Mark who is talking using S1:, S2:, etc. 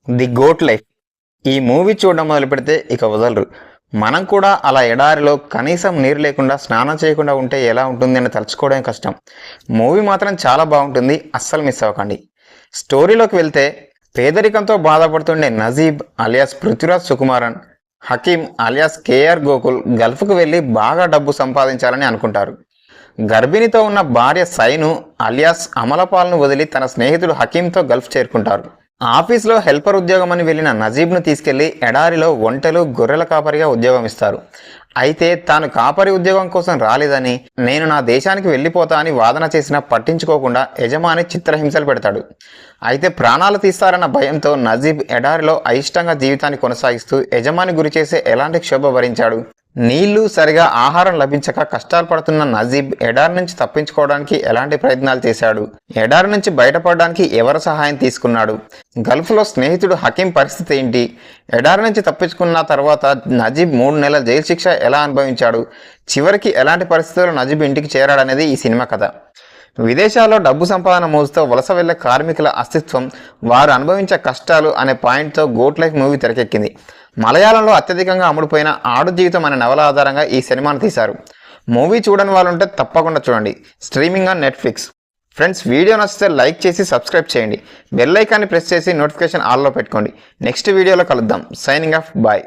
S1: The goat life. ఈ movie చూడడం మొదలు పెడితే ఇక వదలరు. మనం కూడా అలా ఎడారిలో కనీసం నీరు లేకుండా స్నానం చేయకుండా ఉంటే ఎలా ఉంటుంది అని తలుచుకోవడం కష్టం. మూవీ మాత్రం చాలా బాగుంటుంది, అస్సలు మిస్ అవ్వకండి. స్టోరీలోకి వెళ్తే, పేదరికంతో బాధపడుతుండే నజీబ్ అలియాస్ పృథ్వీరాజ్ సుకుమారన్, హకీం అలియాస్ కేఆర్ గోకుల్ గల్ఫ్కు వెళ్ళి బాగా డబ్బు సంపాదించాలని అనుకుంటారు. గర్భిణితో ఉన్న భార్య సైను అలియాస్ అమలపాల్ను వదిలి తన స్నేహితుడు హకీంతో గల్ఫ్ చేరుకుంటారు. ఆఫీస్లో హెల్పర్ ఉద్యోగం అని వెళ్ళిన నజీబ్ను తీసుకెళ్లి ఎడారిలో ఒంటెలు గొర్రెల కాపరిగా ఉద్యోగం ఇస్తారు. అయితే తాను కాపరి ఉద్యోగం కోసం రాలేదని, నేను నా దేశానికి వెళ్ళిపోతా అని వాదన చేసినా పట్టించుకోకుండా యజమాని చిత్రహింసలు పెడతాడు. అయితే ప్రాణాలు తీస్తారన్న భయంతో నజీబ్ ఎడారిలో అయిష్టంగా జీవితాన్ని కొనసాగిస్తూ యజమాని గురి చేసే ఎలాంటి క్షోభ భరించాడు. నీళ్లు సరిగా ఆహారం లభించక కష్టాలు పడుతున్న నజీబ్ ఎడారి నుంచి తప్పించుకోవడానికి ఎలాంటి ప్రయత్నాలు చేశాడు, ఎడారి నుంచి బయటపడడానికి ఎవరి సహాయం తీసుకున్నాడు, గల్ఫ్లో స్నేహితుడు హకీం పరిస్థితి ఏంటి, ఎడారి నుంచి తప్పించుకున్న తర్వాత నజీబ్ 3 నెలల జైలు శిక్ష ఎలా అనుభవించాడు, చివరికి ఎలాంటి పరిస్థితుల్లో నజీబ్ ఇంటికి చేరాడనేది ఈ సినిమా కథ. విదేశాల్లో డబ్బు సంపాదన మోజుతో వలస వెళ్లే కార్మికుల అస్తిత్వం, వారు అనుభవించే కష్టాలు అనే పాయింట్తో గోట్ లైఫ్ మూవీ తెరకెక్కింది. మలయాళంలో అత్యధికంగా అమ్ముడుపోయిన ఆడు జీవితం అనే నవల ఆధారంగా ఈ సినిమాను తీశారు. మూవీ చూడని వాళ్ళు ఉంటే తప్పకుండా చూడండి. Streaming on Netflix. Friends, video నచ్చితే లైక్ చేసి సబ్స్క్రైబ్ చేయండి. బెల్ ఐకాన్ని ప్రెస్ చేసి నోటిఫికేషన్ ఆల్లో పెట్టుకోండి. నెక్స్ట్ వీడియోలో కలుద్దాం. Signing off. బాయ్.